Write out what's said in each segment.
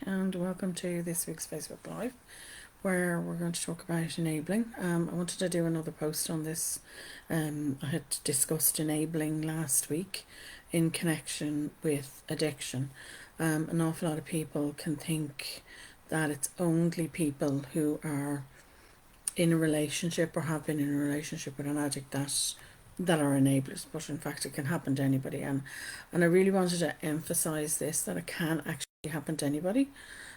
and welcome to this week's Facebook Live, where we're going to talk about enabling. I wanted to do another post on this. I had discussed enabling last week in connection with addiction. An awful lot of people can think that it's only people who are in a relationship or have been in a relationship with an addict that are enablers, but in fact it can happen to anybody, and I really wanted to emphasize this, that it can actually happen to anybody,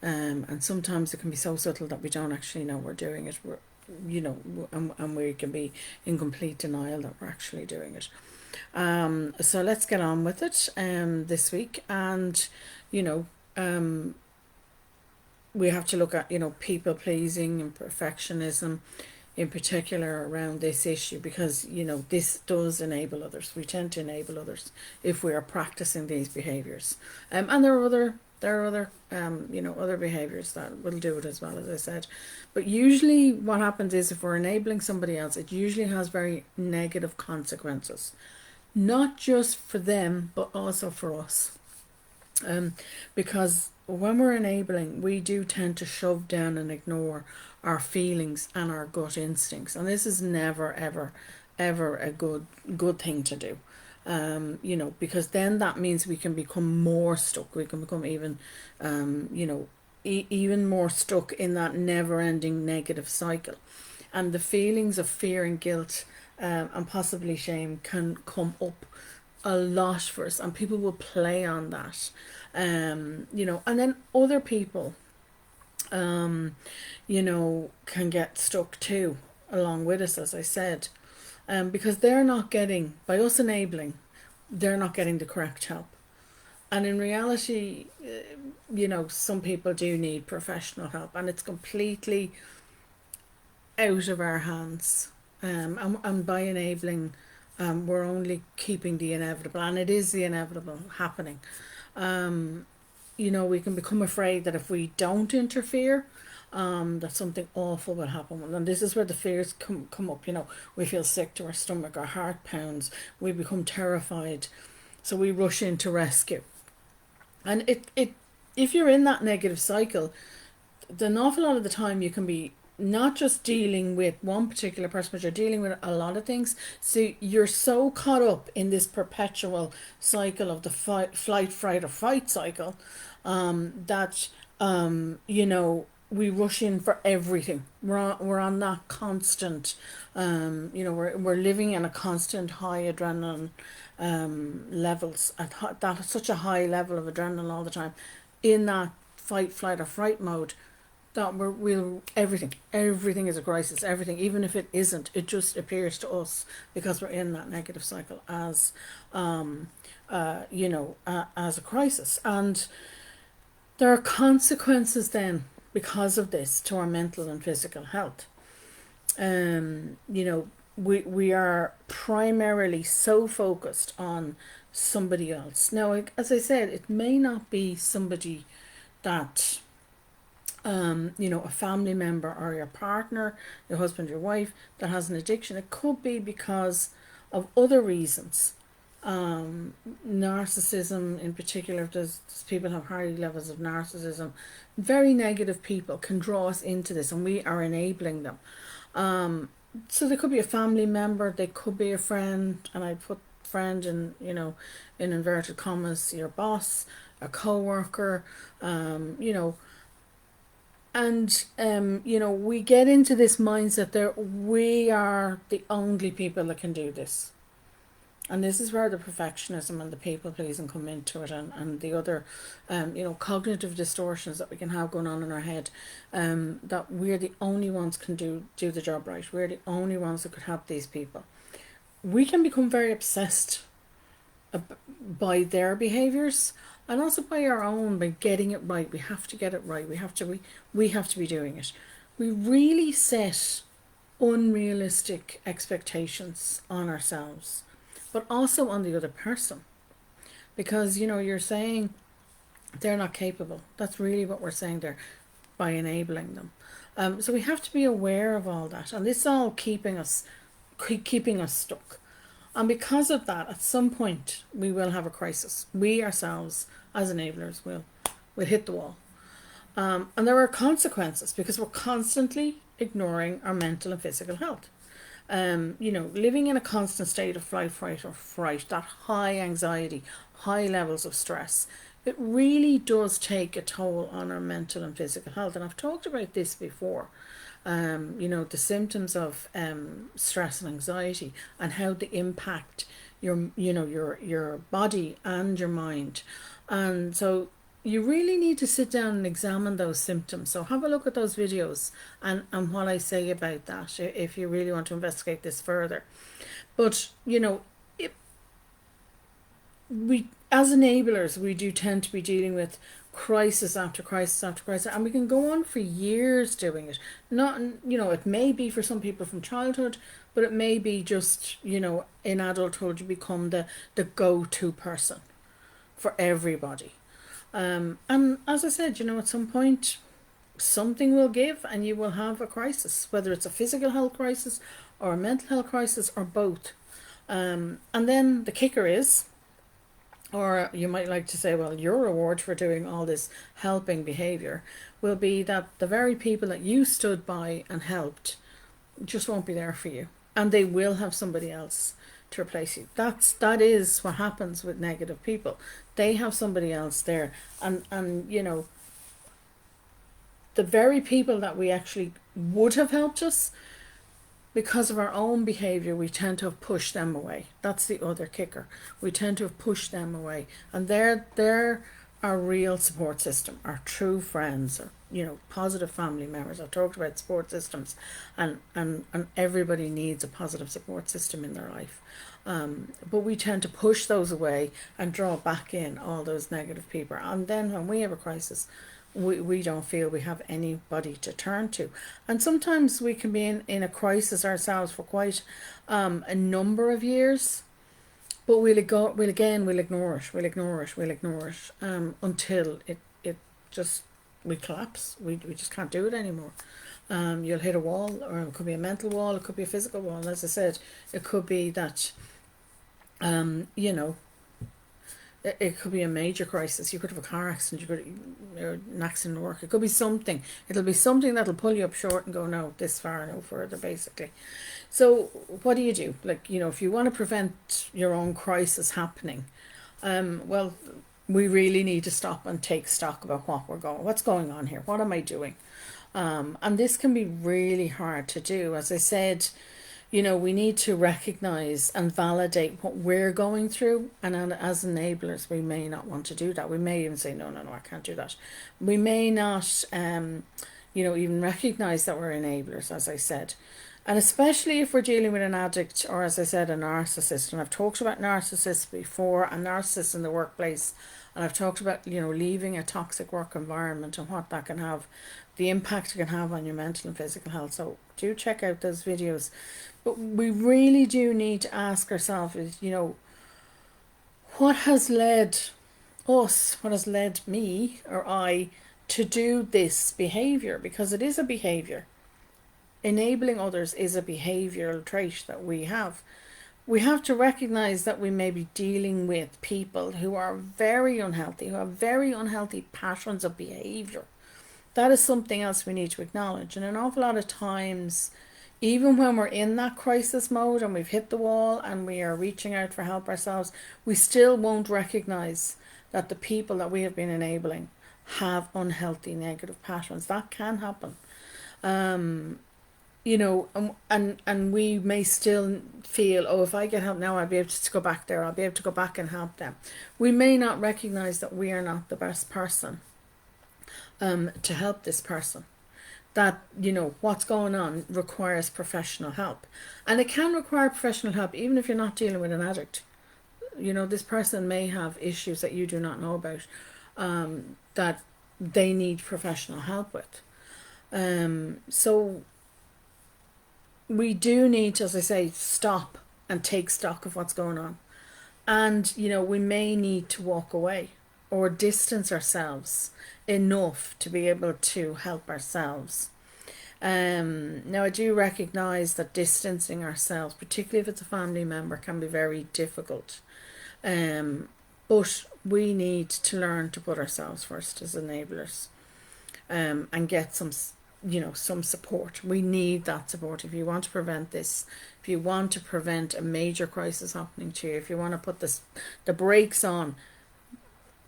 and sometimes it can be so subtle that we don't actually know we're doing it. And we can be in complete denial that we're actually doing it. So let's get on with it this week, and we have to look at people pleasing and perfectionism in particular around this issue, because this does enable others. We tend to enable others if we are practicing these behaviors, and there are other other behaviors that will do it as well, as I said. But usually what happens is, if we're enabling somebody else, it usually has very negative consequences, not just for them but also for us, because when we're enabling, we do tend to shove down and ignore our feelings and our gut instincts, and this is never ever a good thing to do. Because then that means we can become more stuck. We can become even even more stuck in that never-ending negative cycle, and the feelings of fear and guilt, and possibly shame, can come up a lot for us, and people will play on that. And then other people can get stuck too along with us, as I said, because they're not getting, by us enabling, they're not getting the correct help. And in reality, some people do need professional help, and it's completely out of our hands. And by enabling, we're only keeping the inevitable, and it is the inevitable happening. We can become afraid that if we don't interfere, that something awful will happen. And this is where the fears come up. We feel sick to our stomach, our heart pounds, we become terrified, so we rush in to rescue. And if you're in that negative cycle, an awful lot of the time you can be not just dealing with one particular person, but you're dealing with a lot of things. So you're so caught up in this perpetual cycle of the flight, fright, or fight cycle, that we rush in for everything. We're on that constant, we're living in a constant high adrenaline levels, at that such a high level of adrenaline all the time, in that fight, flight, or fright mode, that everything is a crisis. Everything, even if it isn't, it just appears to us because we're in that negative cycle as as a crisis. And there are consequences then because of this to our mental and physical health. We are primarily so focused on somebody else. Now, as I said, it may not be somebody that a family member or your partner, your husband, your wife, that has an addiction. It could be because of other reasons. Narcissism in particular, if there's people have high levels of narcissism, very negative people can draw us into this, and we are enabling them. So they could be a family member, they could be a friend, and I put friend in in inverted commas, your boss, a co-worker, and we get into this mindset that we are the only people that can do this. And this is where the perfectionism and the people pleasing come into it, and the other cognitive distortions that we can have going on in our head, that we're the only ones can do the job right. We're the only ones that could help these people. We can become very obsessed by their behaviors, and also by our own, by getting it right. We have to get it right. We have to be doing it. We really set unrealistic expectations on ourselves, but also on the other person, because you're saying they're not capable. That's really what we're saying there by enabling them. So we have to be aware of all that, and this is all keeping us stuck. And because of that, at some point we will have a crisis. We ourselves, as enablers, will hit the wall. And there are consequences because we're constantly ignoring our mental and physical health. Living in a constant state of flight, fright, or fright, that high anxiety, high levels of stress, it really does take a toll on our mental and physical health. And I've talked about this before. The symptoms of stress and anxiety and how they impact your body and your mind. And so you really need to sit down and examine those symptoms. So have a look at those videos and what I say about that if you really want to investigate this further. But, we, as enablers, we do tend to be dealing with crisis after crisis after crisis, and we can go on for years doing it. Not, it may be for some people from childhood, but it may be just, in adulthood you become the go-to person for everybody. And as I said, at some point something will give and you will have a crisis, whether it's a physical health crisis or a mental health crisis or both. And then the kicker is, or you might like to say, well, your reward for doing all this helping behaviour will be that the very people that you stood by and helped just won't be there for you, and they will have somebody else to replace you. That is what happens with negative people. They have somebody else there, and the very people that we actually would have helped us, because of our own behaviour, we tend to have pushed them away. That's the other kicker. We tend to have pushed them away. And they're our real support system, our true friends, or, positive family members. I've talked about support systems, and everybody needs a positive support system in their life. But we tend to push those away and draw back in all those negative people. And then when we have a crisis, we don't feel we have anybody to turn to. And sometimes we can be in a crisis ourselves for quite a number of years, but we'll ignore it until it just, we collapse. We just can't do it anymore. You'll hit a wall, or it could be a mental wall, it could be a physical wall. And as I said, it could be that it could be a major crisis. You could have a car accident, you could an accident at work. It could be something. It'll be something that'll pull you up short and go, no, this far, no further, basically. So what do you do? If you want to prevent your own crisis happening, well, we really need to stop and take stock about what's going on here. What am I doing? And this can be really hard to do. As I said, we need to recognize and validate what we're going through. And as enablers, we may not want to do that. We may even say, no, I can't do that. We may not, even recognize that we're enablers, as I said. And especially if we're dealing with an addict, or as I said, a narcissist. And I've talked about narcissists before, and narcissists in the workplace. And I've talked about, leaving a toxic work environment and what that can have, the impact it can have on your mental and physical health. So do check out those videos. But we really do need to ask ourselves, what has led me or I to do this behaviour? Because it is a behaviour. Enabling others is a behavioural trait that we have. We have to recognise that we may be dealing with people who are very unhealthy, who have very unhealthy patterns of behaviour. That is something else we need to acknowledge. And an awful lot of times, even when we're in that crisis mode and we've hit the wall and we are reaching out for help ourselves, we still won't recognise that the people that we have been enabling have unhealthy negative patterns. That can happen. And we may still feel, oh, if I get help now, I'll be able to go back there. I'll be able to go back and help them. We may not recognise that we are not the best person to help this person. That, what's going on requires professional help. And it can require professional help even if you're not dealing with an addict. This person may have issues that you do not know about, that they need professional help with. So we do need to, as I say, stop and take stock of what's going on. And, we may need to walk away or distance ourselves enough to be able to help ourselves. Now, I do recognise that distancing ourselves, particularly if it's a family member, can be very difficult. But we need to learn to put ourselves first as enablers. and get some, some support. We need that support if you want to prevent this. If you want to prevent a major crisis happening to you, if you want to put the brakes on,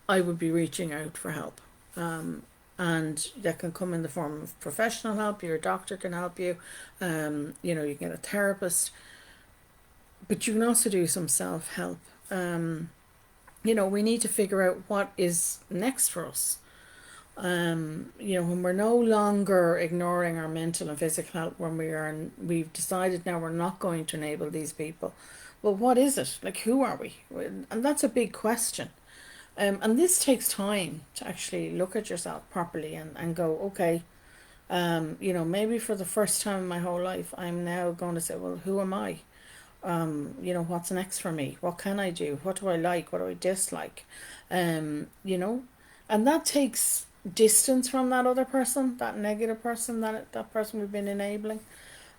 I would be reaching out for help. And that can come in the form of professional help. Your doctor can help you. You can get a therapist, but you can also do some self-help. We need to figure out what is next for us. When we're no longer ignoring our mental and physical health, when we've decided now we're not going to enable these people. Well, what is it? Like, who are we? And that's a big question. And this takes time to actually look at yourself properly and go, okay, maybe for the first time in my whole life, I'm now going to say, well, who am I? What's next for me? What can I do? What do I like? What do I dislike? And that takes distance from that other person, that negative person, that person we've been enabling,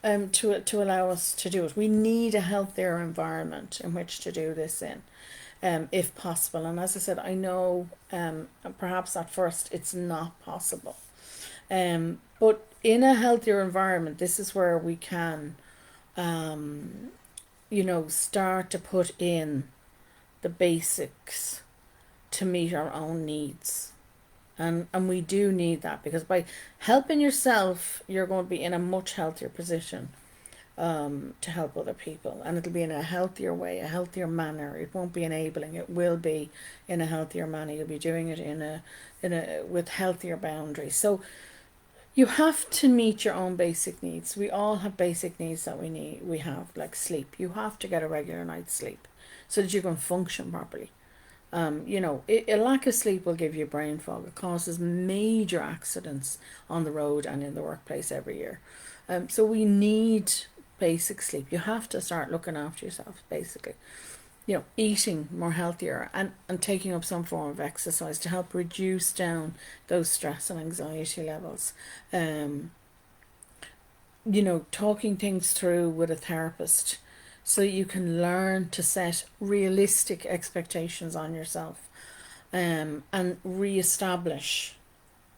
to allow us to do it. We need a healthier environment in which to do this in. If possible. And as I said, I know perhaps at first it's not possible. But in a healthier environment, this is where we can, start to put in the basics to meet our own needs. And we do need that, because by helping yourself, you're going to be in a much healthier position to help other people, and it'll be in a healthier way, a healthier manner. It won't be enabling, it will be in a healthier manner. You'll be doing it in a with healthier boundaries. So you have to meet your own basic needs. We all have basic needs that we have, like sleep. You have to get a regular night's sleep so that you can function properly. A lack of sleep will give you brain fog. It causes major accidents on the road and in the workplace every year. So we need basic sleep. You have to start looking after yourself, basically. Eating more healthier and taking up some form of exercise to help reduce down those stress and anxiety levels. Talking things through with a therapist so you can learn to set realistic expectations on yourself, and re-establish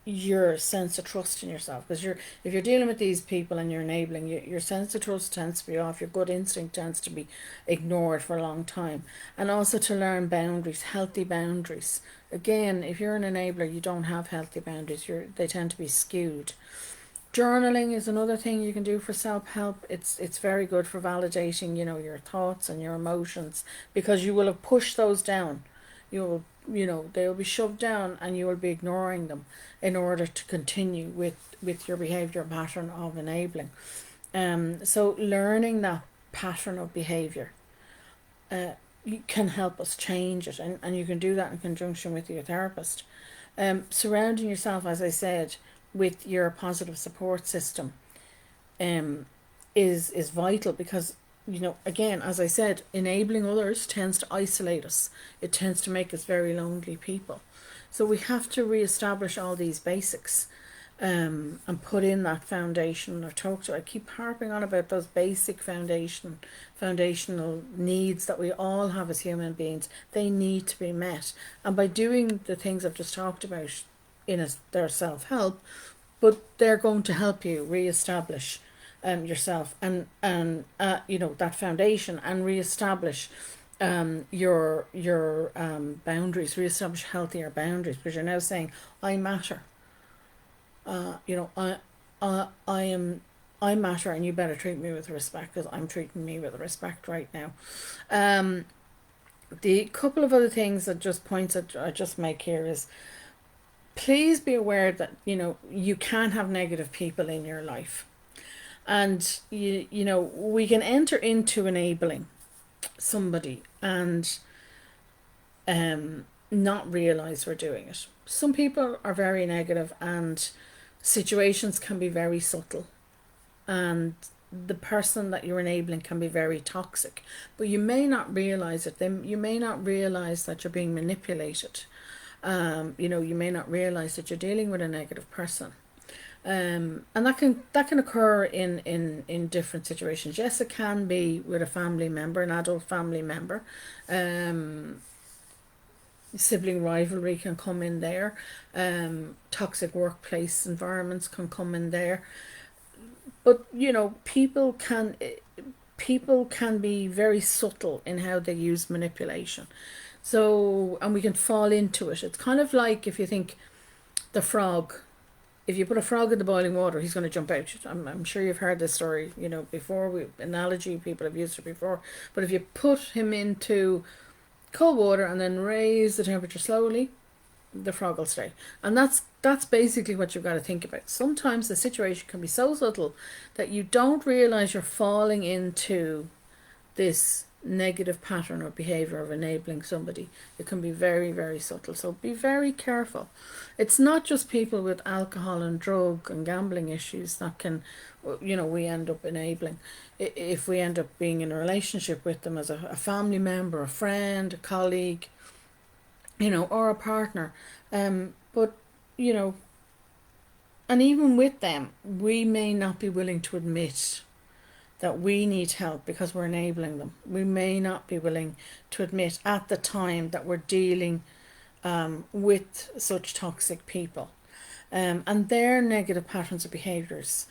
your sense of trust in yourself. Because if you're dealing with these people and you're enabling, your sense of trust tends to be off. Your gut instinct tends to be ignored for a long time. And also to learn boundaries, healthy boundaries. Again, if you're an enabler, you don't have healthy boundaries. They tend to be skewed. Journaling is another thing you can do for self-help. It's very good for validating, your thoughts and your emotions, because you will have pushed those down. They will be shoved down, and you will be ignoring them in order to continue with your behaviour pattern of enabling. So learning that pattern of behaviour can help us change it, and you can do that in conjunction with your therapist. Surrounding yourself, as I said, with your positive support system is vital, because again, as I said, enabling others tends to isolate us. It tends to make us very lonely people. So we have to re-establish all these basics, and put in that foundation. I keep harping on about those basic foundational needs that we all have as human beings. They need to be met, and by doing the things I've just talked about their self-help, but they're going to help you re-establish yourself and that foundation, and re-establish your boundaries, re-establish healthier boundaries, because you're now saying, I matter. I matter, and you better treat me with respect, because I'm treating me with respect right now. The couple of other things that points that I just make here is, please be aware that you can have negative people in your life, and we can enter into enabling somebody and not realize we're doing it. Some people are very negative, and situations can be very subtle, and the person that you're enabling can be very toxic, but you may not realize it. You may not realize that you're being manipulated. You may not realize that you're dealing with a negative person, and that can occur in different situations. Yes, it can be with a family member, an adult family member, Sibling rivalry can come in there. Toxic workplace environments can come in there. But people can be very subtle in how they use manipulation. So, and we can fall into it. It's kind of like if you think the frog. If you put a frog in the boiling water, he's going to jump out. I'm sure you've heard this story, before. Analogy, people have used it before. But if you put him into cold water and then raise the temperature slowly, the frog will stay. And that's basically what you've got to think about. Sometimes the situation can be so subtle that you don't realize you're falling into this negative pattern or behavior of enabling somebody. It can be very, very subtle. So be very careful. It's not just people with alcohol and drug and gambling issues that can, we end up enabling. If we end up being in a relationship with them as a family member, a friend, a colleague, or a partner. But, and even with them, we may not be willing to admit that we need help because we're enabling them. We may not be willing to admit at the time that we're dealing with such toxic people. And their negative patterns of behaviours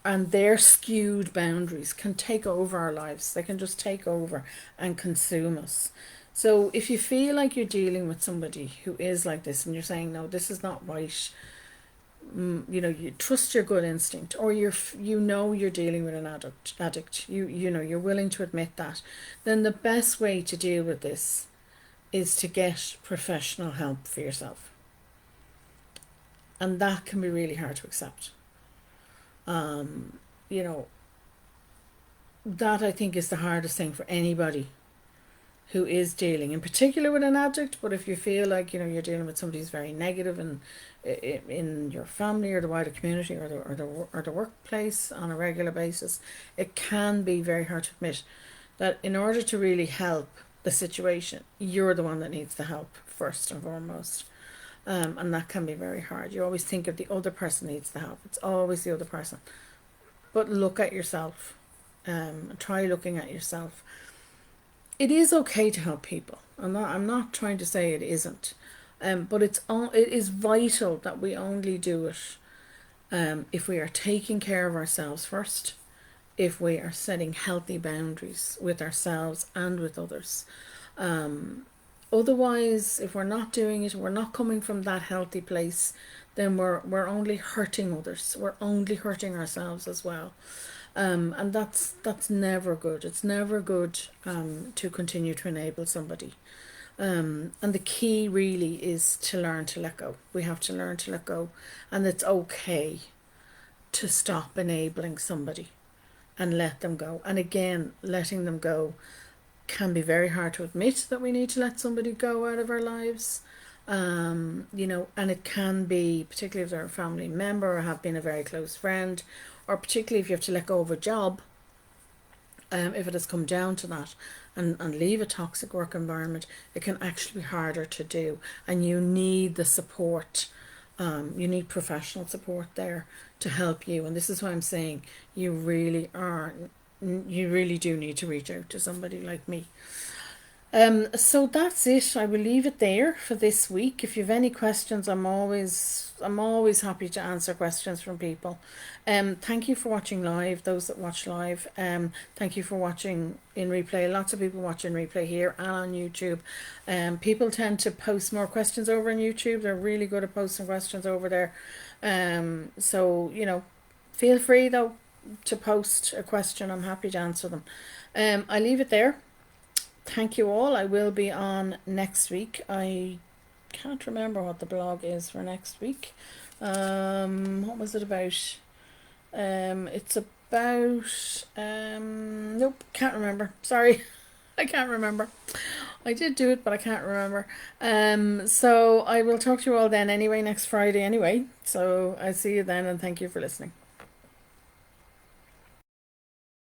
and their skewed boundaries can take over our lives. They can just take over and consume us. So if you feel like you're dealing with somebody who is like this and you're saying, no, this is not right, you trust your gut instinct, or you're dealing with an addict, you're willing to admit that, then the best way to deal with this is to get professional help for yourself. And that can be really hard to accept. That I think is the hardest thing for anybody who is dealing in particular with an addict. But if you feel like you're dealing with somebody who's very negative and in your family or the wider community or the workplace on a regular basis, it can be very hard to admit that in order to really help the situation, you're the one that needs the help first and foremost. And that can be very hard. You always think if the other person needs the help, it's always the other person. But look at yourself. Try looking at yourself. It is okay to help people. I'm not trying to say it isn't. But it is vital that we only do it if we are taking care of ourselves first, if we are setting healthy boundaries with ourselves and with others. Otherwise, if we're not doing it, we're not coming from that healthy place, then we're only hurting others. We're only hurting ourselves as well. And that's never good. It's never good to continue to enable somebody. And the key really is to learn to let go. We have to learn to let go. And it's okay to stop enabling somebody and let them go. And again, letting them go can be very hard to admit that we need to let somebody go out of our lives. And it can be, particularly if they're a family member or have been a very close friend, or particularly if you have to let go of a job, if it has come down to that, and leave a toxic work environment, it can actually be harder to do. And you need the support. You need professional support there to help you. And this is why I'm saying you really do need to reach out to somebody like me. So that's it. I will leave it there for this week. If you have any questions, I'm always happy to answer questions from people. Thank you for watching live, those that watch live. Thank you for watching in replay. Lots of people watch in replay here and on YouTube. People tend to post more questions over on YouTube. They're really good at posting questions over there. So feel free though to post a question. I'm happy to answer them. I leave it there. Thank you all. I will be on next week. I can't remember what the blog is for next week. What was it about? It's about nope, can't remember. Sorry. I can't remember. I did do it, but I can't remember. So I will talk to you all then anyway, next Friday anyway. So I'll see you then, and thank you for listening.